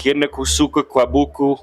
ukienda kusuka kwa buku.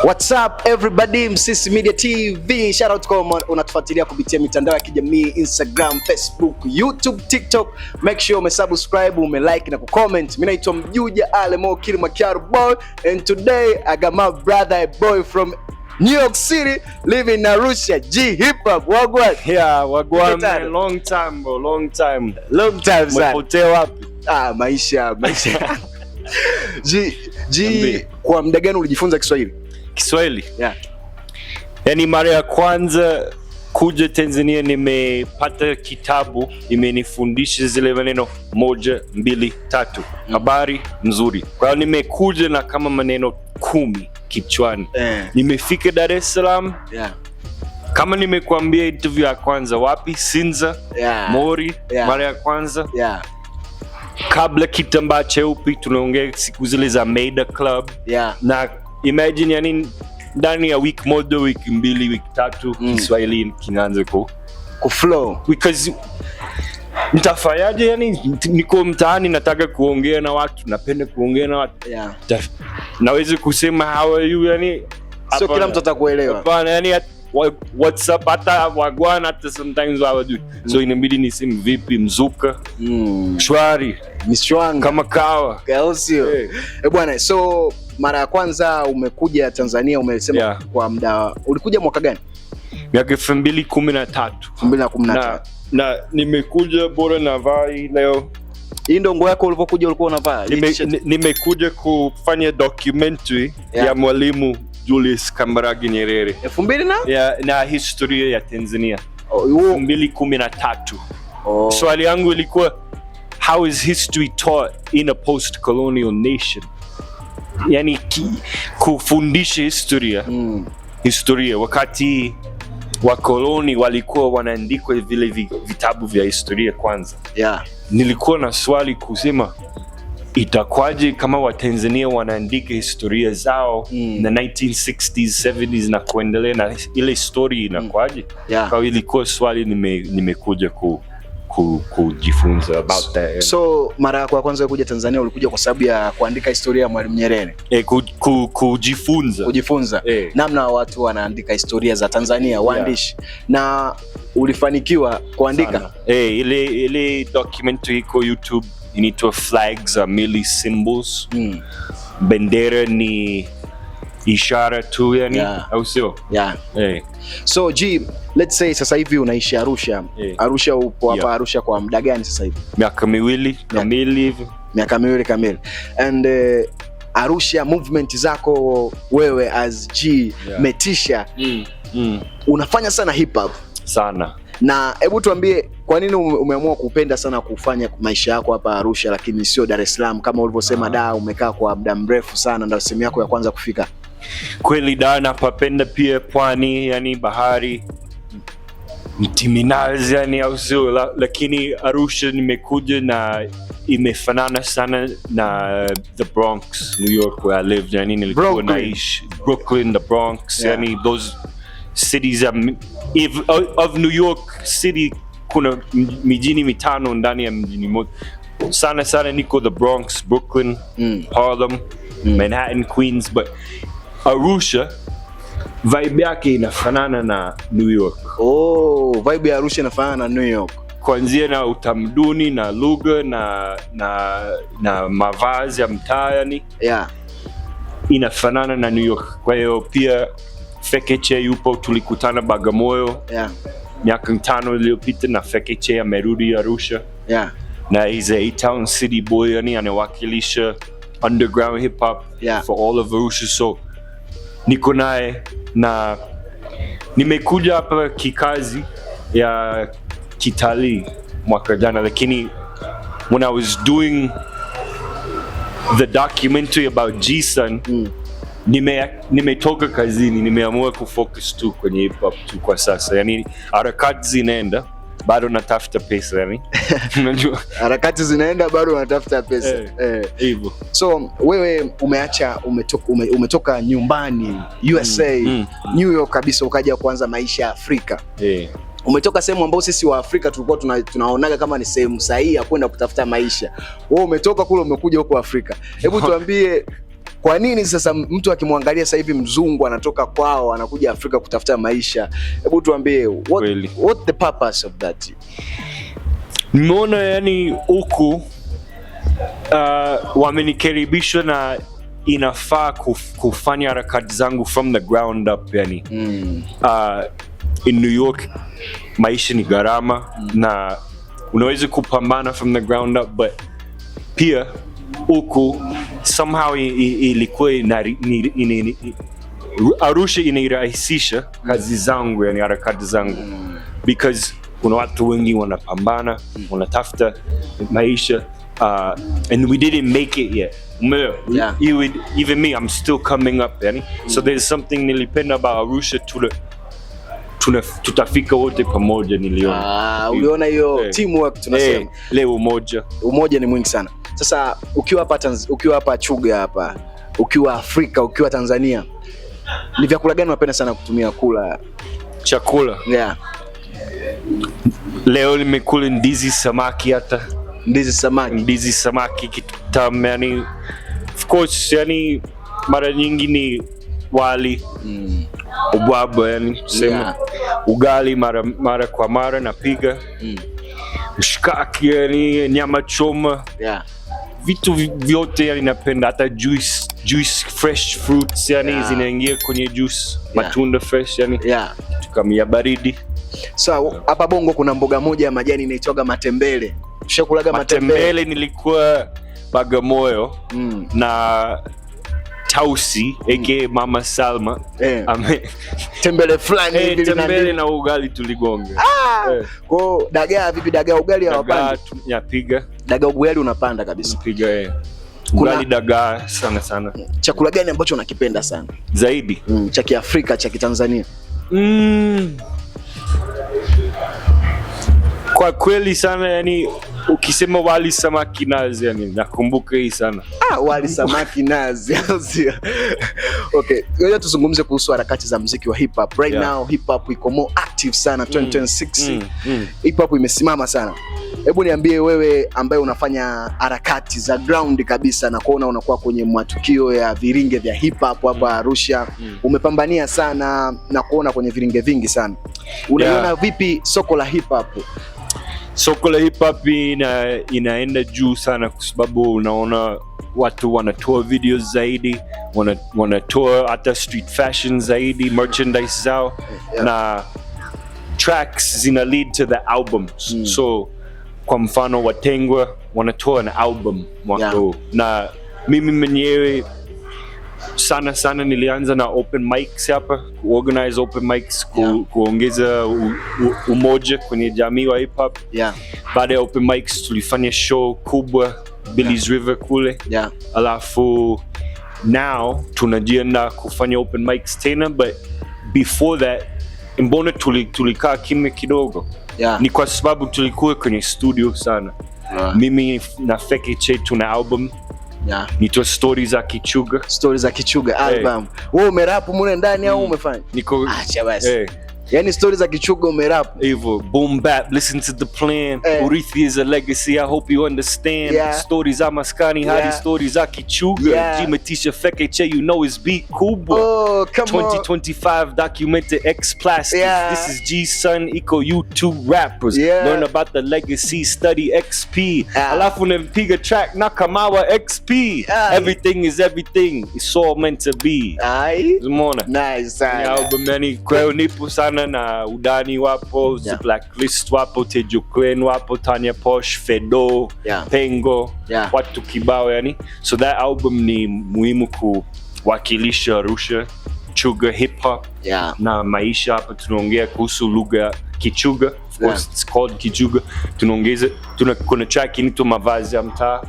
What's up everybody, Msisi Media TV. Shout out kwa unatufuatilia kupitia mitandao ya kijamii Instagram, Facebook, YouTube, TikTok. Make sure umesubscribe, umelike na kucomment. Mimi naitwa Mjuja Alemo Kilimakiaro boy, and today I got my brother, a boy from New York City, living in Arusha. G hip hop. Wagwan. Yeah, wagwan. Long time bro, long time. Long time sana. Umepotea wapi? Maisha. G, kwa muda gani ulijifunza Kiswahili? Kiswahili? Yeah. Yani mara ya kwanza kuja Tanzania nimepata kitabu imenifundisha zile maneno 1, 2, 3. Habari nzuri. Kwa hiyo nimekuja na kama maneno 10 kichwani. Nimefika Dar es Salaam. Yeah. Kama nimekuambia interview ya kwanza wapi? Sinza. Yeah. Mori. Yeah. Mara ya kwanza. Yeah. Kabla kitambaa cheupe tunaongea siku zile za Maida Club. Yeah. Na imagine yani ndani ya wiki moja, wiki mbili, wiki tatu Kiswahili kinaanza ku flow. Because nitafanyaje, yani niko mtaani nataka kuongea na watu, napenda kuongea na watu. Yeah. Naweza kusema how are you, yani sio kila mtu atakuelewa. Hapana, yani what's up hata wagwana hata sometimes hawajui. So inabidi niseme vipi, mzuka, shwari, mishwanga kama kawa. Sio. Bwana, so mara ya kwanza umekuja Tanzania umesema kwa muda, ulikuja mwaka gani? Miaka 2013. 2013. Na nimekuja bora na vai leo. Hii ndio nguo yako ulipokuja ulikuwa unavaa? Nimekuja kufanya documentary ya Mwalimu Julius Kambarage Nyerere. 2000 na historia ya Tanzania. 2013. Swali yangu ilikuwa, how is history taught in a post-colonial nation? Yani kufundisha historia wakati wakoloni walikuwa wanaandika vile vitabu vya historia kwanza. Yeah. Nilikuwa na swali kusema itakwaje kama Watanzania wanaandika historia zao na 1960s, 70s na kuendelea, na ile story inakwaje? Yeah. Kwa ilikuwa swali nimekuja kujifunza about that. So mara yako ya kwanza kuja Tanzania ulikuja kwa sababu ya kuandika historia ya Mwalimu Nyerere? Kujifunza namna watu wanaandika historia za Tanzania, waandishi. Na ulifanikiwa kuandika? Ile documentary iko YouTube inaitwa Flags Are Merely Symbols. Bendera ni ishara tu, yani au sio? Yeah. So G, let's say sasa hivi unaishi Arusha. Arusha upo hapa Arusha kwa muda gani sasa hivi? Miaka 2 kamili hivi. Miaka 2 kamili. And Arusha movement zako wewe as G Metisha, unafanya sana hip hop sana. Na hebu tuambie kwa nini umeamua kupenda sana kufanya maisha yako hapa Arusha lakini sio Dar es Salaam kama ulivyosema? Da, umekaa kwa muda mrefu sana, ndio sehemu yako ya kwanza kufika. Kweli da, napapenda pia pwani, yani bahari, Mtiminazi, yani au sio, lakini Arusha nimekuja na imefanana sana na the Bronx, New York where I lived. Yani nilikuwa naishi Brooklyn, the Bronx, yani those cities of New York City. Kuna mijini mitano ndani ya mjini moja. Sana niko the Bronx, Brooklyn, Harlem, Manhattan, Queens, but Arusha vibe yake inafanana na New York. Vibe ya Arusha inafanana na New York. Kuanzia na utamaduni na lugha na mavazi ya mtaa, yani inafanana na New York. Kwa hiyo pia Fekeche yupo, tulikutana Bagamoyo miaka 5 iliyopita, na Fekeche amerudi Arusha. Na he's a A-Town city boy, yani anawakilisha underground hip hop for all of Arusha. So niko naye na nimekuja hapa kikazi ya kitalii mwaka jana, lakini when I was doing the documentary about G-Son, nimetoka kazini, nimeamua kufocus tu kwenye hip hop tu kwa sasa. Yani harakati zinaenda, bado natafuta pesa, yani unajua harakati zinaenda, bado natafuta pesa. Hivyo. So wewe umetoka nyumbani USA, New York kabisa, ukaja kuanza maisha ya Afrika. umetoka sehemu ambayo sisi wa Afrika tulikuwa tunaonaga kama ni sehemu sahihi ya kwenda kutafuta maisha. Wewe umetoka kule umekuja huko Afrika. Hebu tuambie kwa nini sasa mtu akimwangalia sasa hivi mzungu anatoka kwao anakuja Afrika kutafuta maisha? Hebu tuambie what the purpose of that? Nimeona yani huku wamenikaribisha na inafaa kufanya harakati zangu from the ground up yani. In New York maisha ni gharama na unaweza kupambana from the ground up, but pia huku somehow ilikuwa Arusha inairahisisha kazi zangu yani harakati zangu because kuna watu wengi wanapambana wanatafuta maisha and we didn't make it yet. Even me, I'm still coming up yani. So there's something nilipenda about Arusha tutafika wote pamoja niliona. Uliona hiyo teamwork tunasema. Leo umoja ni mwingi sana. Sasa ukiwa hapa Chuga hapa, ukiwa Afrika, ukiwa Tanzania, ni vyakula gani unapenda sana kutumia kula? Chakula? Yeah. Leo nimekula ndizi samaki hata. Ndizi samaki kitamu yani. Of course yani mara nyingi ni wali. Ubwabwa yani sema. Ugali mara kwa mara napiga. Mshikaki yani nyama choma. Vitu vyote yani napenda, hata juice fresh fruits yani zinaingia kwenye juice, matunda fresh yani. Tukamia baridi. So hapa Bongo kuna mboga moja ya majani inaitwa matembele. Ushakulaga matembele? Nilikuwa Bagamoyo na Tausi aka Mama Salma. Tembele fulani hivi tembele na ugali tuligonga. Kwa dagaa vipi? Dagaa ugali hawapanda? Yapiga. Dagaa ugali unapanda kabisa. Piga ugali dagaa sana. Chakula gani ambacho unakipenda sana zaidi? Cha Kiafrika, cha Kitanzania? Kwa kweli sana yani ukisema wali samaki nazi yani nakumbuka hii sana. Wali samaki nazi. Okay, ngoja tuzungumze kuhusu harakati za muziki wa hip hop. Right now hip hop iko more active sana 2026. Hip hop imesimama sana. Hebu niambie wewe ambaye unafanya harakati za ground kabisa na kuona unakuwa kwenye matukio ya viringe vya hip hop hapa Arusha. Umepambania sana na kuona kwenye viringe vingi sana. Unaona vipi soko la hip hop? Soko la hip hop inaenda juu sana kwa sababu unaona watu wanatoa videos zaidi, wanatoa hata street fashion zaidi, merchandise zao na tracks zina lead to the albums. So kwa mfano Watengwa wanatoa na album mwaka huu. Na mimi mwenyewe sana nilianza na open mics hapa, organize open mics, kuongeza umoja kwenye jamii wa hip hop. Baada ya open mics tulifanya show kubwa Billy's River kule. Alafu now tunajiandaa kufanya open mics tena, but before that mbona tulikaa kimya kidogo? Ni kwa sababu tulikuwa kwenye studio sana. Mimi na Fekeche tuna album. Nitoa stories za Kichuga album. Wewe umerap mune ndani au umefanya? Acha basi. Yani stories za Kichuga umerap. Hivyo boom bap, listen to the plan. Urithi is a legacy, I hope you understand. Stories za Maskani, hadi stories za Kichuga. Jimatisha Fekeche, you know it's beat kubwa. 2025 documented X Plastic. This is G-Son, Eco YouTube rappers. Learn about the legacy, study XP. Alafu nempiga track Nakamawa XP. Everything is everything. It's all meant to be. Zumona. Nice. Album yani kweo nipo sana na Udani wapo, The Blacklist wapo, Tejo Clan wapo, Tanya Posh, Fedo, Pengo, watu kibao yani. So that album ni muhimu kuwakilisha Arusha, Chuga hip hop na maisha hapa. Tunaongea kuhusu lugha Kichuga, of course it's called Kichuga. Kuna track inaitwa Mavazi ya Mtaa.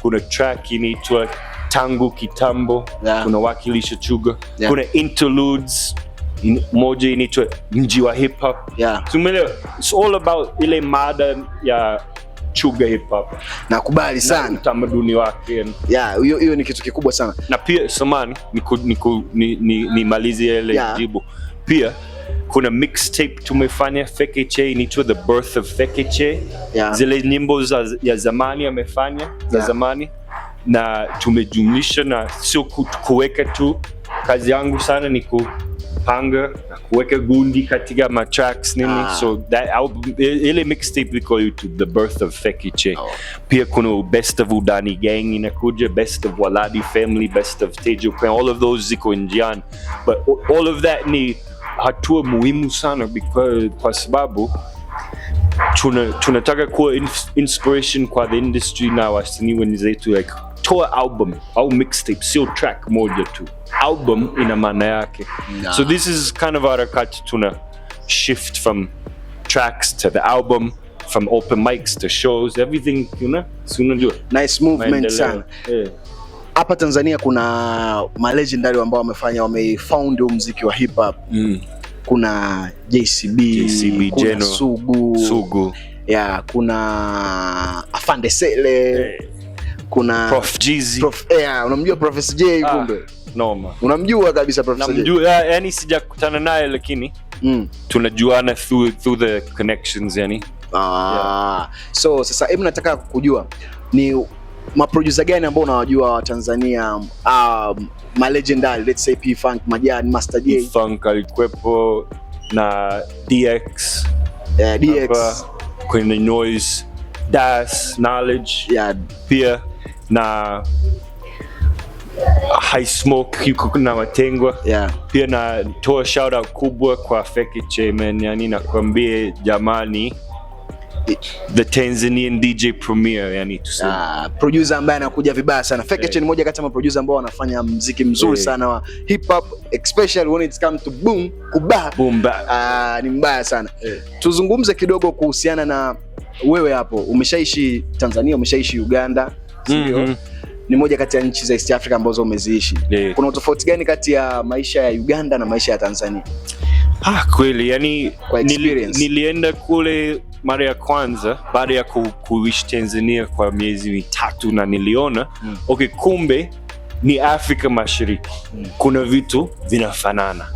Kuna track inaitwa Tangu Kitambo. Tunawakilisha Chuga. Kuna interludes moja inaitwa Mji wa hip hop. Tumeelewa, it's all about ile mada ya Chuga hip hop. Nakubali sana utamaduni wake. Hiyo ni kitu kikubwa sana. Na pia samani nimalizie ile jibu. Pia kuna mixtape tumefanya Fekeche inaitwa The Birth of Fekeche. Zile nyimbo ya zamani amefanya za zamani, na tumejumlisha, na sio kuweka tu. Kazi yangu sana ni kupanga na kuweka gundi katika ma tracks nini. So that album, ile mixtape iko YouTube, The Birth of Fekeche. Pia kuna Best of Udani Gang inakuja, Best of Waladi Family, Best of Tejo Clan, all of those ziko njiani. But all of that ni hatua muhimu sana kwa sababu tunataka kuwa inspiration kwa the industry na wasanii wenzetu, like toa album au mixtape, sio track moja tu. Album ina maana yake. So this is kind of harakati tuna shift from tracks to the album, from open mics to shows, everything, unajua. Nice movement sana. Hapa Tanzania kuna malegendary ambao wamefound muziki wa hip hop. Kuna JCB, kuna Jeno, Sugu. Kuna Afande Sele, kuna Prof Jeezy. Unamjua Professor J kumbe? Noma. Unamjua kabisa Professor J? Namjua, yani sijakutana naye lakini tunajuana through the connections yani. So sasa hebu nataka kujua ni maproducer gani ambao unawajua wa Tanzania, ma legendary, let's say P-Funk, Majani, Master J. P-Funk alikuwepo na DX. DX. Kwenye Noise, Das, Knowledge. Pia na High Smoke yuko na Matengwa. Pia na toa shout out kubwa kwa Fekeche man, yani nakwambie jamani, the Tanzanian DJ Premier, yani tuseme. Producer ambaye anakuja vibaya sana. Fekeche ni moja kati ya producer ambao wanafanya muziki mzuri sana wa hip hop, especially when it comes to boom bap. Ni mbaya sana. Tuzungumze kidogo kuhusiana na wewe hapo. Umeshaishi Tanzania, umeshaishi Uganda, sio? Ni moja kati ya nchi za East Africa ambazo umeziishi. Kuna tofauti gani kati ya maisha ya Uganda na maisha ya Tanzania? Kweli, yani nilienda kule mara ya kwanza baada ya kuishi Tanzania kwa miezi 3 na niliona kumbe ni Afrika Mashariki. Kuna vitu vinafanana.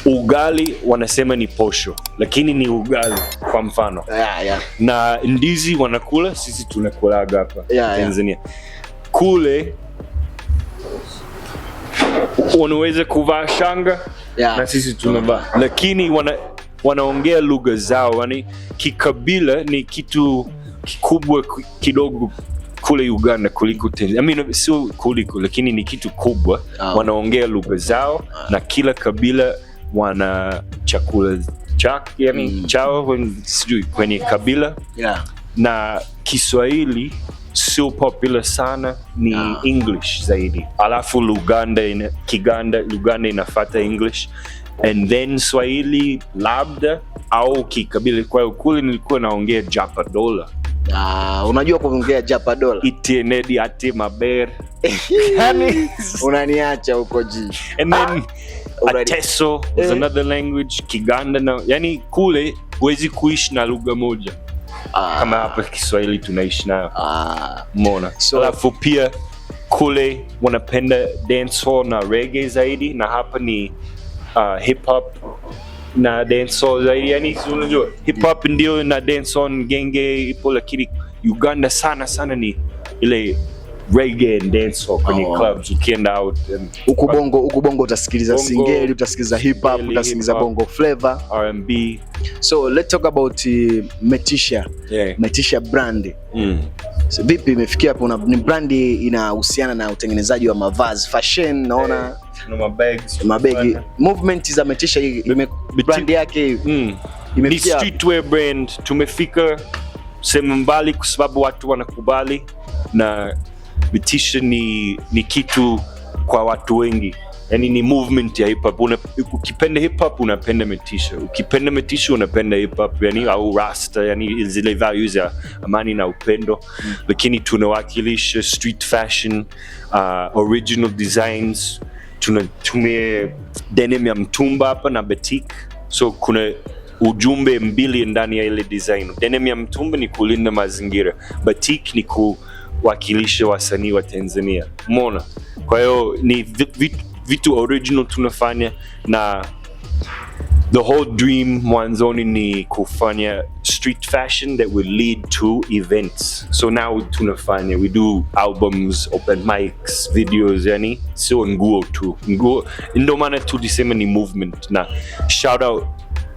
Ugali wanasema ni posho, lakini ni ugali kwa mfano. Na ndizi wanakula, sisi tunakulaga hapa Tanzania. Kule wanaweza kuvaa shanga na sisi tunavaa, lakini wanaongea lugha zao, yani kikabila ni kitu kikubwa kidogo kule Uganda kuliko Tanzania. Sio kuliko, lakini ni kitu kubwa. Wanaongea lugha zao na kila kabila wana chakula chake, yani chao sijui kwenye kabila. Na Kiswahili sio popular sana, ni English zaidi. Alafu Luganda inafuata English, and then Swahili labda au kikabila. Kwa kule nilikuwa naongea Japadola. Unajua kuongea Japadola? Itienedi ati maber. Yani unaniacha huko ji. And then Ateso is another language. Kiganda na, yani kule huwezi kuishi na lugha moja kama hapa Kiswahili tunaishi nayo. Mona. Alafu pia kule wanapenda dancehall na reggae zaidi, na hapa ni hip hop na dancehall zaidi. Yani unajua hip hop ndio na dancehall genge ipo, lakini Uganda sana ni ile reggae and dancehall kwenye clubs. Ukienda out huko bongo utasikiliza singeli, utasikiliza hip hop, utasikiliza bongo flavor, R&B. So let's talk about Metisha. Metisha brand. So vipi imefikia hapo? Ni brand inahusiana na utengenezaji wa mavazi, fashion, naona na mabegi. Movement za Metisha brand yake ni streetwear brand. Tumefika sehemu mbali kwa sababu watu wanakubali, na Metisha ni kitu kwa watu wengi. Yani ni movement ya hip hop. Ukipenda hip hop unapenda Metisha, ukipenda Metisha unapenda hip hop, yani au rasta, yani zile values ya amani na upendo. Lakini tunawakilisha street fashion, original designs. Tunatumia denim ya mtumba hapa na batik. So kuna ujumbe mbili ndani ya ile design. Denim ya mtumba ni kulinda mazingira, batik ni kuwakilisha wasanii wa Tanzania. Umeona? Kwa hiyo ni vitu original tunafanya, na the whole dream mwanzoni ni kufanya street fashion that will lead to events. So now tunafanya, we do albums, open mics, videos, yani sio nguo tu. Nguo ndio maana tulisema ni movement. Na shout out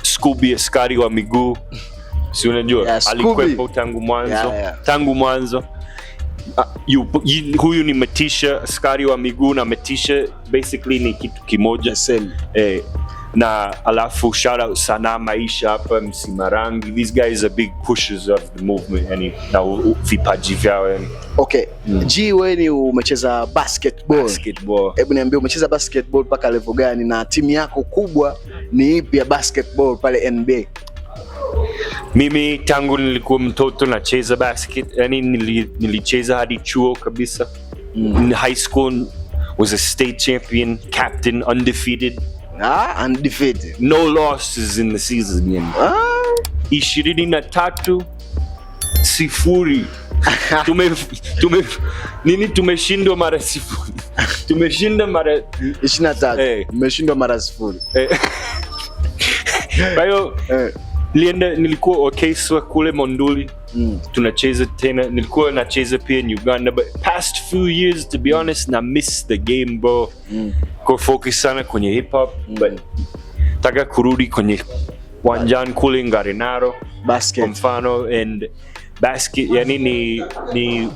Scooby askari wa miguu. Si unajua alikuwepo tangu mwanzo. Tangu mwanzo. Huyu ni Matisha askari wa miguu, na Matisha basically ni kitu kimoja. Na alafu shout out Sana Maisha hapa Msimarangi. These guys are big pushers of the movement, yani na vipaji vyao yani. Okay. G, wewe ni umecheza basketball. Hebu niambie umecheza basketball mpaka level gani, na timu yako kubwa ni ipi ya basketball pale NBA? Mimi tangu nilikuwa mtoto nacheza basket, yani nilicheza hadi chuo kabisa. In high school was a state champion, captain, undefeated. Undefeated. No losses in the season yani. 23-0. Tumeshindwa mara 0. Tumeshinda mara 23. Tumeshindwa mara 0. Kwa hiyo nilikuwa Okeswa kule Monduli. Tunacheza tena. Nilikuwa nacheza pia in Uganda, but past few years to be honest na miss the game bro. Kwa focus sana kwenye hip hop, but taka kurudi kwenye wanjani kule Ngarenaro basket kwa mfano, and basket yani ni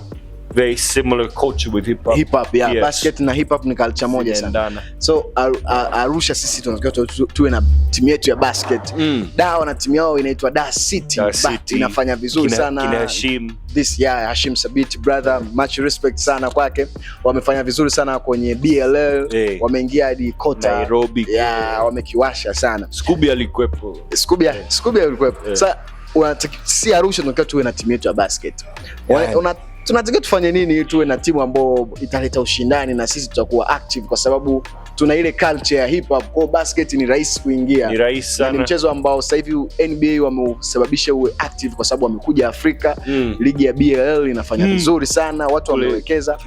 very similar culture with hip hop. Yeah. Yes. Basket na hip hop ni culture moja sana. So Arusha sisi tunatakiwa tuwe na timu yetu ya basket. Dawa na timu yao inaitwa Da City. But inafanya vizuri sana. Kina Hashim. Hashim Sabit brother, much respect sana kwake. Wamefanya vizuri sana kwenye BLL. Wameingia hadi kota Nairobi. Wamekiwasha sana. Scooby alikuwepo. Scooby alikuwepo. Sasa si Arusha tunatakiwa tuwe na timu yetu ya basket. Tunataka tufanye nini ili tuwe na timu ambayo italeta ushindani na sisi tutakuwa active, kwa sababu tuna ile culture ya hip hop. Kwa basket ni rahisi kuingia. Ni rahisi sana. Ni mchezo ambao sasa hivi NBA wameusababisha uwe active kwa sababu wamekuja Afrika. Ligi ya BLL inafanya vizuri sana, watu wamewekeza.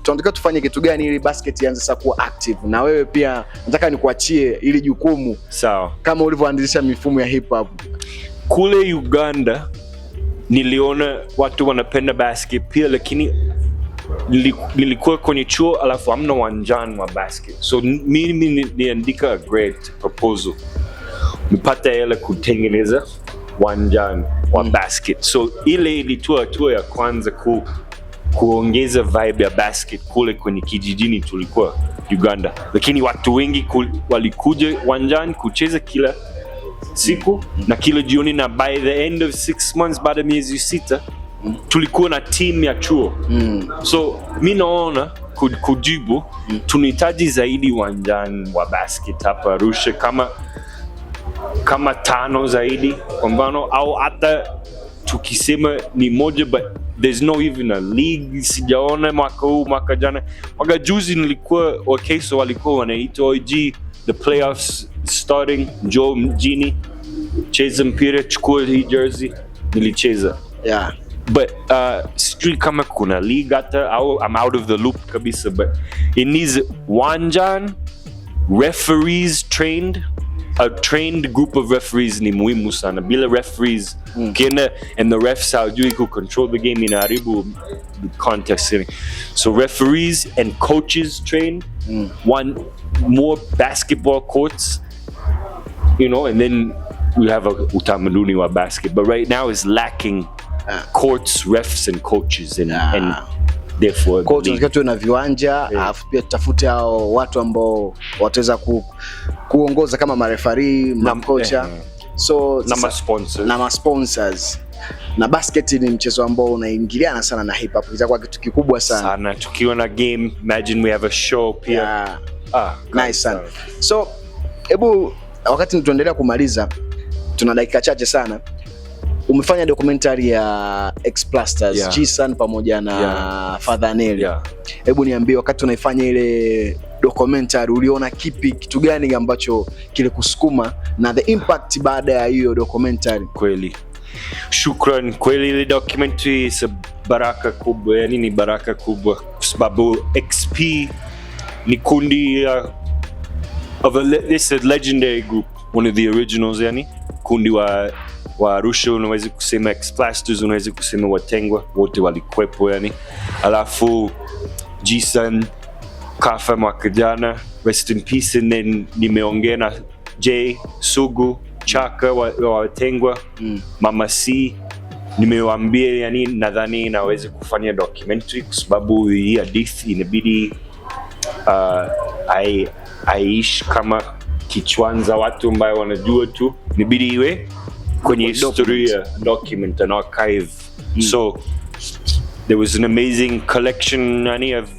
Tunataka tufanye kitu gani ili basket ianze sasa kuwa active? Na wewe pia nataka nikuachie ili jukumu. Sawa. Kama ulivyoanzisha mifumo ya hip hop kule Uganda, niliona watu wanapenda basket pia, lakini nilikuwa kwenye chuo alafu hamna wanjani wa basket. So mimi niandika a great proposal, nipata hela kutengeneza wanjani wa basket. So ile ilitoa hatua ya kwanza kuongeza vibe ya basket kule kwenye kijijini tulikuwa Uganda, lakini watu wengi walikuja wanjani kucheza kila siku na kila jioni, na by the end of 6 months, baada ya miezi 6 tulikuwa na team ya chuo. So mi naona kujibu tunahitaji zaidi wanjani wa basket hapa Arusha, kama 5 zaidi kwa mfano, au hata tukisema ni moja, but there's no even a league. Sijaona mwaka huu, mwaka jana, mwaka juzi nilikuwa Okeswa walikuwa wanaitwa OG, the playoffs starting, Joe mjini cheza mpira, chukua hii jersey, nilicheza. But sijui kama kuna league hata, au I'm out of the loop kabisa, but it needs wanjan, referees trained. A trained group of referees ni muhimu sana. Bila referees kena and the refs hawajui ku control the game, inaharibu the context. So referees and coaches trained, one more basketball courts, and then we have a utamaduni wa basket, but right now is lacking courts, refs and coaches, and therefore tunataka tuwe na viwanja, alafu pia tutafute hao watu ambao wataweza kuongoza kama marefari, makocha, so na sponsors. Na basket ni mchezo ambao unaingiliana sana na hip hop, itakuwa kitu kikubwa sana. Tukiwa na game, imagine we have a show pia. Nice sana. So hebu wakati tunaendelea kumaliza, tuna dakika chache sana. Umefanya documentary ya X-Plasters, G-San pamoja na Father Nelly. Hebu niambie, wakati unaifanya ile documentary uliona kitu gani ambacho kilikusukuma, na the impact baada ya hiyo documentary? Kweli shukran, kweli ile documentary is baraka kubwa, yani ni baraka kubwa kwa sababu XP ni kundi of a legendary group. one of the originals yani. Kundi wa Arusha, unaweza kusema X-Plasters, unaweza kusema Watengwa, wote walikuwepo yani. Alafu G-Sun kafa mwaka jana, rest in peace. And then nimeongea na Jay Sugu Chaka wa Watengwa, Mama C, nimewaambia yani nadhani naweza kufanya documentary kwa sababu hii hadithi inabidi aishi kama kichwanza watu ambao wanajua tu, inabidi iwe kwenye historia, document and archive. So there was an amazing collection of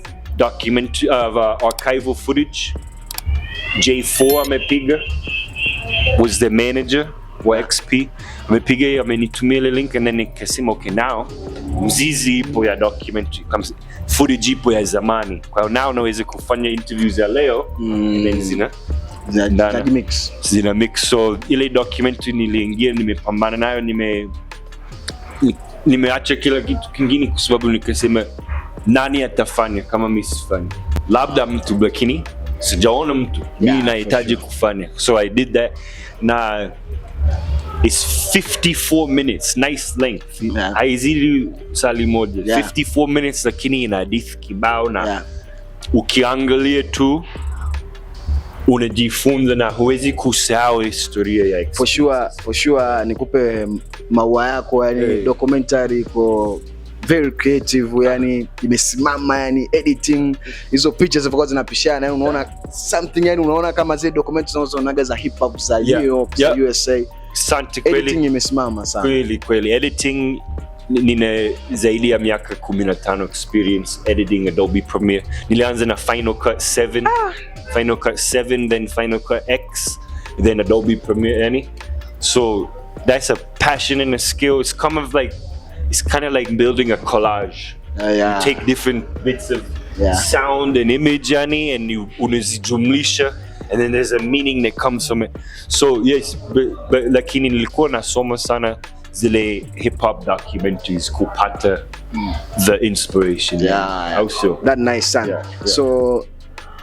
archival footage. J4 amepiga, was the manager wa XP, amepiga, amenitumia ile link, and then nikasema okay, now mzizi ipo ya documentary, footage ipo ya zamani, kwa hiyo now naweza kufanya interviews ya leo then zina mix. So ile documentary niliingia, nimepambana nayo, nimeacha kila kitu kingine kwa sababu nikasema nani atafanya kama mimi sifanyi, labda mtu, lakini sijaona mtu mimi nahitaji kufanya. So I did that. Na it's 54 minutes, nice length, haizidi sali moja, 54 minutes, lakini ina hadithi kibao na ukiangalia tu unajifunza na huwezi kusahau historia ya for sure. Nikupe maua yako yani, documentary iko very creative yani, imesimama yani, editing hizo pictures zilikuwa zinapishana yani, unaona something yani, unaona kama zile documentaries unazonaga za hip hop za New York, za USA. Asante kweli, editing imesimama sana kweli. Editing nina zaidi ya miaka 15 experience editing Adobe Premiere. Nilianza na Final Cut 7, Final Cut 7, then Final Cut X, then Adobe Premiere yani. So that's a passion and a skill. It's kind of like building a collage. You take different bits of sound and image yani, and you unazijumlisha, and then there's a meaning that comes from it. So yes, but lakini nilikuwa nasoma sana zile hip hop documentaries kupata the inspiration. Also that nice sana. So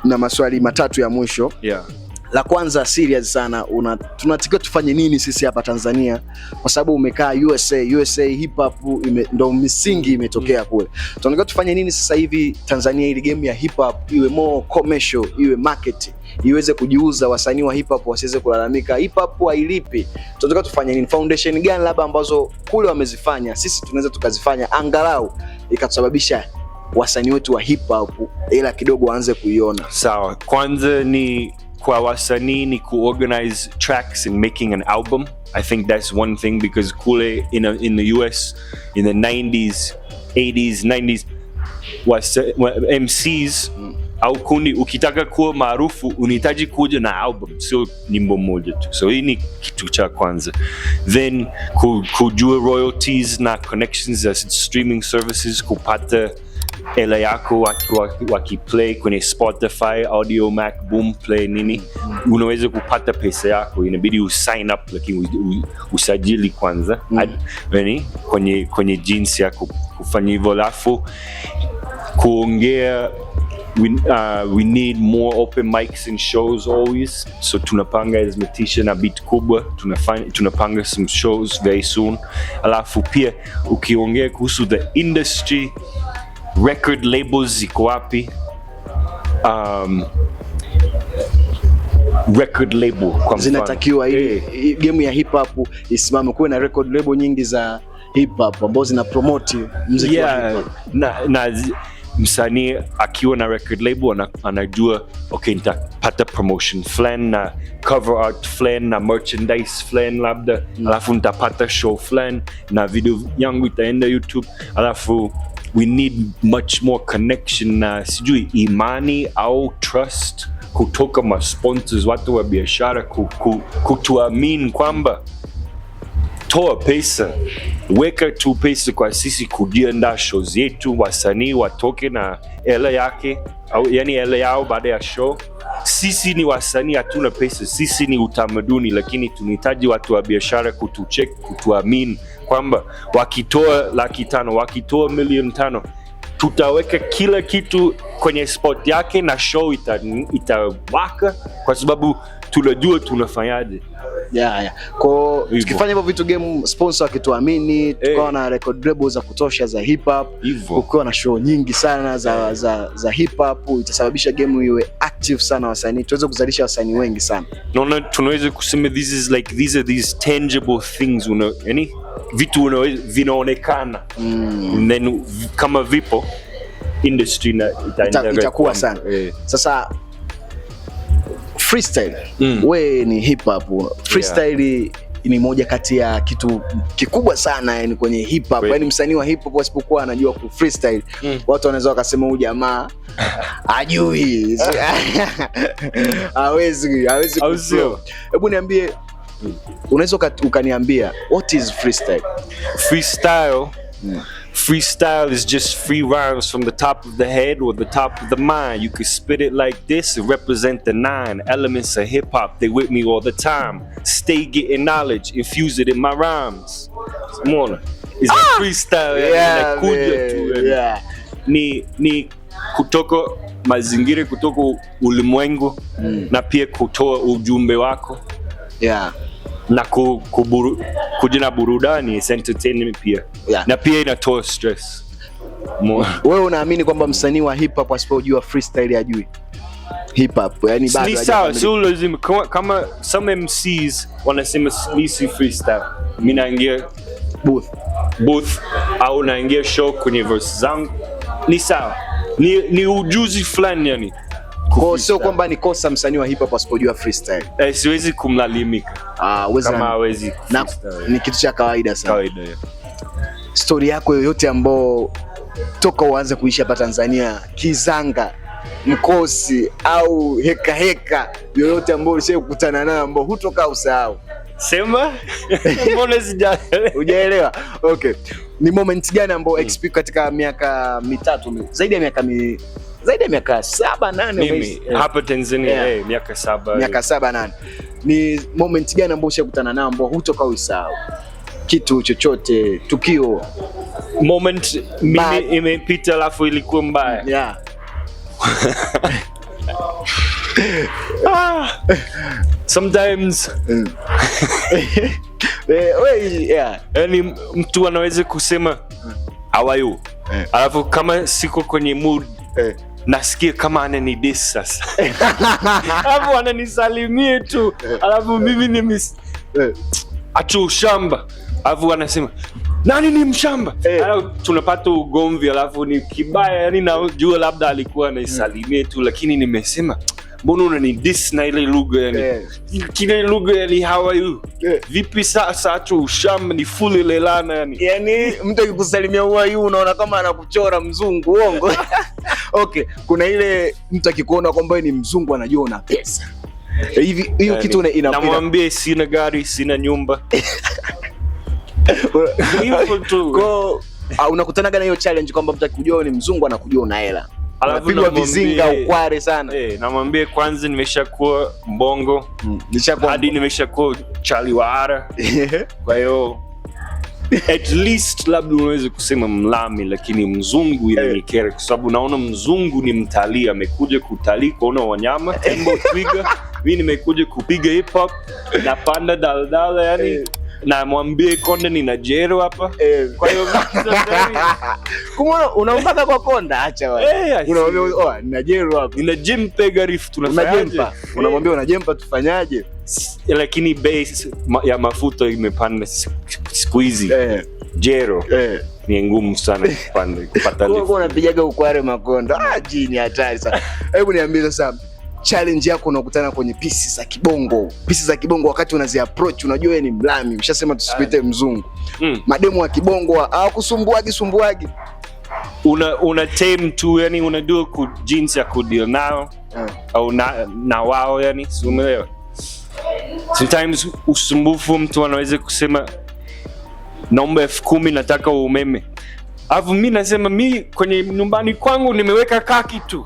na maswali matatu ya mwisho. La kwanza serious sana, tunatakiwa tufanye nini sisi hapa Tanzania, kwa sababu umekaa USA hip hop ndo misingi imetokea kule. Tunatakiwa tufanye nini sasa hivi Tanzania ili game ya hip hop iwe more commercial, iwe market, iweze kujiuza, wasanii wa hip hop wasiweze kulalamika hip hop hailipi. Tunatakiwa tufanye nini? Foundation gani labda ambazo kule wamezifanya sisi tunaweza tukazifanya, angalau ikatusababisha wasanii wetu wa hip hop ila kidogo waanze kuiona? Sawa, kwanza ni kwa wasanii ni kuorganize tracks and making an album. I think that's one thing, because kule in the US in the 90s, 80s, 90s MCs au kundi, ukitaka kuwa maarufu unahitaji kuja na album, sio nyimbo moja tu. So hii ni kitu cha kwanza. Then kujua royalties na connections za streaming services, kupata hela yako wakiplay kwenye Spotify, Audiomack, Boomplay nini, unaweza kupata pesa yako, inabidi usign up, lakini usajili kwanza kwenye jinsi ya kufanya hivyo. Alafu kuongea, we need more open mics and shows always. So tunapanga Ezmetisha na Beat Kubwa, tunapanga some shows very soon. Alafu pia ukiongea kuhusu the industry, record labels ziko wapi? Record label kwa zinatakiwa ili game ya hip hop isimame, kuwe na record label nyingi za hip hop ambazo zina promote muziki wa hip hop. Na msanii akiwa na record label anajua okay, nitapata promotion fulani na cover art fulani na merchandise fulani labda, alafu nitapata show fulani na video yangu itaenda YouTube. Alafu we need much more connection na sijui imani au trust kutoka ma sponsors, watu wa biashara kutuamini kwamba toa pesa, weka tu pesa kwa sisi kujiandaa shows yetu, wasanii watoke na hela yake au yani hela yao baada ya show. Sisi ni wasanii, hatuna pesa, sisi ni utamaduni, lakini tunahitaji watu wa biashara kutucheck, kutuamini kwamba wakitoa 500,000, wakitoa 1,500,000, tutaweka kila kitu kwenye spot yake na show itawaka, kwa sababu tunajua tunafanyaje. Kwa tukifanya hivyo vitu game sponsor akituamini, tukawa na record labels za kutosha za hip hop, ukiwa na show nyingi sana za hip hop, itasababisha game iwe active sana, wasanii tuweze kuzalisha wasanii wengi sana. Naona tunaweza kusema these are these tangible things, yani vitu vinaonekana. And then kama vipo industry itakuwa sana. Sasa freestyle, we ni hip hop. Freestyle ni moja kati ya kitu kikubwa sana yani kwenye hip hop. Yani msanii wa hip hop asipokuwa anajua ku freestyle, watu wanaweza wakasema huyu jamaa hajui. Hawezi ku. Hebu niambie, unaweza ukaniambia what is freestyle? Freestyle is just free rhymes from the top of the head or the top of the mind. You can spit it like this and represent the 9 elements of hip hop. They with me all the time. Stay getting knowledge, infuse it in my rhymes. Mona, is a freestyle. Ni kutoka mazingira, kutoka ulimwengu, na pia kutoa ujumbe wako. Na kujina burudani, entertainment pia. Na pia inatoa stress. Wewe unaamini kwamba msanii wa hip hop asipojua freestyle hajui hip hop? Yani bado ni sawa, sio lazima. Kama some MCs wanasema si freestyle, mimi naingia booth au naingia show kwenye verse zangu, ni sawa, ni ujuzi fulani yani. Kwa sio kwamba ni kosa msanii wa hip hop asipojua freestyle. Siwezi kumlalimika. Kama hawezi freestyle. Ni kitu cha kawaida sana. Story yako yoyote ambao toka uanze kuishi hapa Tanzania, kizanga, mkosi au heka yoyote ambao ulishaikutana nayo ambao hutoka usahau? Sema. Mbona hujaelewa? Okay. Ni moment gani ambao XP katika miaka mitatu, zaidi ya miaka 7-8 mimi hapa Tanzania, miaka 7-8. Ni moment gani ambao ushakutana nao ambao hutoka usahau? Kitu chochote, tukio, moment mimi imepita alafu ilikuwa mbaya. Sometimes yani mtu anaweza kusema how are you, alafu kama siko kwenye mood nasikia kama ananidis sasa. Alafu ananisalimie tu, alafu mimi acho ushamba, alafu anasema nani ni mshamba? Alafu tunapata ugomvi, alafu ni kibaya yani, najua labda alikuwa anaisalimie tu, lakini nimesema mbona unanidis na ile lugha yani, kile lugha yani how are you, vipi sasa, acho ushamba, ni full lelana yani. Yani mtu akikusalimia how are you unaona kama anakuchora mzungu, uongo. Okay, kuna ile mtu akikuona kwamba ni mzungu anajua una pesa. Hivi hiyo kitu namwambia sina gari, sina nyumba. Kwa unakutana na hiyo challenge kwamba mtu akikujua ni mzungu anakujua una hela. Anapigwa vizinga ukware sana. Namwambia kwanza nimeshakuwa mbongo, hadi nimeshakuwa Charlie Wara. Kwa hiyo at least labda unaweza kusema mlami, lakini mzungu inanikera kwa sababu naona mzungu ni mtalii, amekuja kutalii kuona wanyama, tembo, twiga. Mimi nimekuja kupiga hip hop, napanda daladala yani, na mwambie konda nina jero hapa. Kwa hiyo kumwona unampaka kwa konda, acha wewe. Unamwambia nina jero hapa, nina gym pega riff, tunafanyaje? Unamwambia unajempa, tufanyaje? Lakini base ya mafuta imepanda siku hizi. Jero ni ngumu sana kupata lift. Wewe unapigaga ukware makonda, jini hatari sana. Hebu niambie sasa, challenge yako unakutana kwenye pieces za kibongo wakati unazi approach, unajua wewe ni mlami, umeshasema tusikuite mzungu. Mademu wa kibongo hawakusumbuagi. Una tame tu yani, unajua jinsi ya kudeal nao au na wao yani, umeelewa? Sometimes usumbufu, mtu anaweza kusema naomba 10,000 nataka umeme. Alafu mimi nasema mimi kwenye nyumbani kwangu nimeweka kaki tu.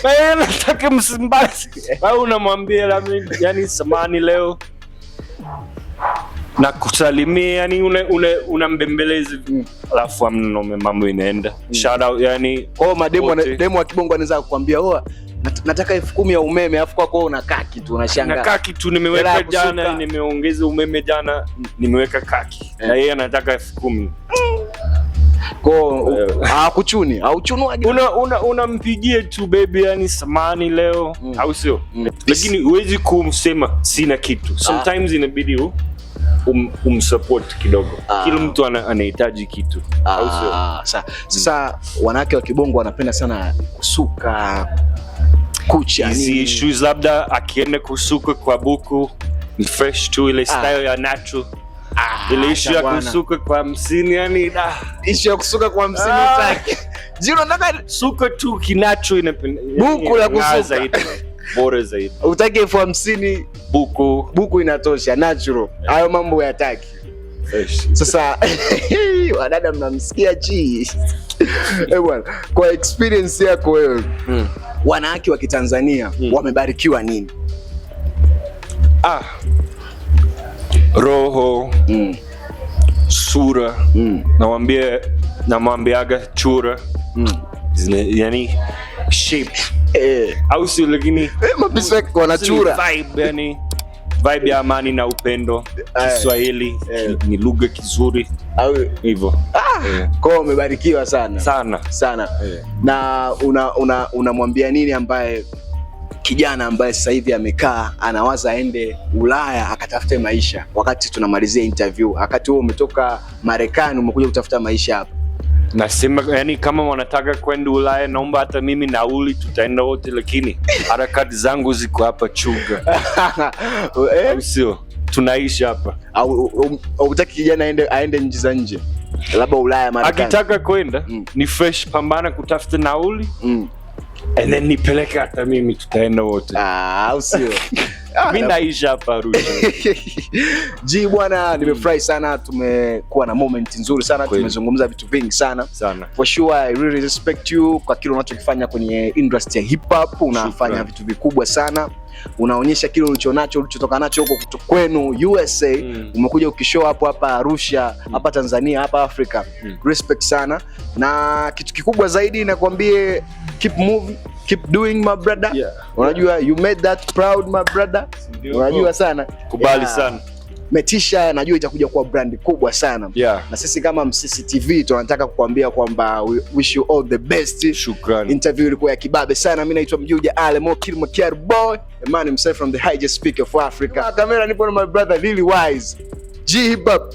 Wewe nataka Msimbazi. Au unamwambia yani samani leo na kusalimia yani, unambembeleza alafu mambo inaenda. Shout out yani. Mademu wa kibongo anaweza kukuambia nataka 10,000 ya umeme, afu kwako una kaki tu unashangaa. Na kaki tu nimeweka jana, nimeongeza umeme jana, nimeweka kaki. Na yeye anataka 10,000. Kwa kuchuni au chunuaje? Unampigie tu baby, yani samani leo au sio? Lakini huwezi kumsema sina kitu. Sometimes inabidi umsupport kidogo. Kila mtu anahitaji kitu au sio? Sasa wanawake wa Kibongo wanapenda sana kusuka kucha. Hizi issues labda akienda kusuka kwa buku ni fresh tu, ile style ya natural. Ile issue ya kusuka kwa 50 yani issue ya kusuka kwa 50 utaki. Jino nataka suka tu kinacho buku la kusuka zaidi. Bora zaidi. Utaki 50 buku inatosha natural. Hayo mambo yataki. Sasa wadada mnamsikia G. Bwana, kwa experience yako wewe, wanawake wa Kitanzania wamebarikiwa nini? Roho, sura, namwambiaga chura, yani shape, au sio? Lakini mapisa kwa chura vibe, yani vibe ya amani na upendo. Kiswahili ni lugha kizuri au hivyo. Kwa umebarikiwa sana sana. Na unamwambia nini ambaye kijana ambaye sasa hivi amekaa anawaza aende Ulaya akatafute maisha, wakati tunamalizia interview, wakati wewe umetoka Marekani umekuja kutafuta maisha hapa? Nasema yani kama wanataka kwenda Ulaya, naomba hata mimi nauli, tutaenda wote, lakini harakati zangu ziko hapa Chuga. Au sio? Tunaishi hapa. Au unataka kijana aende nchi za nje, labda Ulaya, Marekani? Akitaka kwenda ni fresh, pambana kutafuta nauli. And then nipeleke hata mimi, tutaenda wote. Au sio? Mimi naishi hapa Arusha. Ji bwana, nimefurahi sana, tumekuwa na moment nzuri sana, tumezungumza vitu vingi sana. For sure I really respect you kwa kile unachokifanya kwenye industry ya hip hop. Unafanya vitu vikubwa sana, unaonyesha kile ulichonacho, ulichotoka nacho huko kwenu USA. Umekuja ukishow hapo hapa Arusha, hapa Tanzania, hapa Afrika. Respect sana, na kitu kikubwa zaidi nakwambie, keep moving, keep doing my brother. Unajua you made that proud my brother. Unajua sana kubali sana Metisha, najua itakuja kuwa brand kubwa sana. Na sisi kama Msisi TV tunataka kukuambia kwamba we wish you all the best. Shukrani. Interview ilikuwa ya kibabe sana. Mimi naitwa Mjuja Ale Mo Kilmakiar boy, a man himself from the highest speaker of Africa. Kamera nipo na my brother Lily Wise. G hip hop.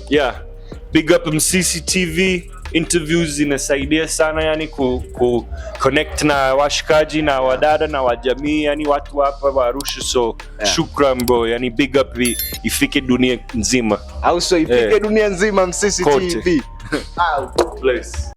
Big up Msisi TV. Interviews zinasaidia sana, yani ku connect na washikaji na wadada na wajamii, yani watu hapa wa Arusha. So shukran bro, yani big up, ifike dunia nzima. Au so ifike dunia nzima Msisi TV. Bless.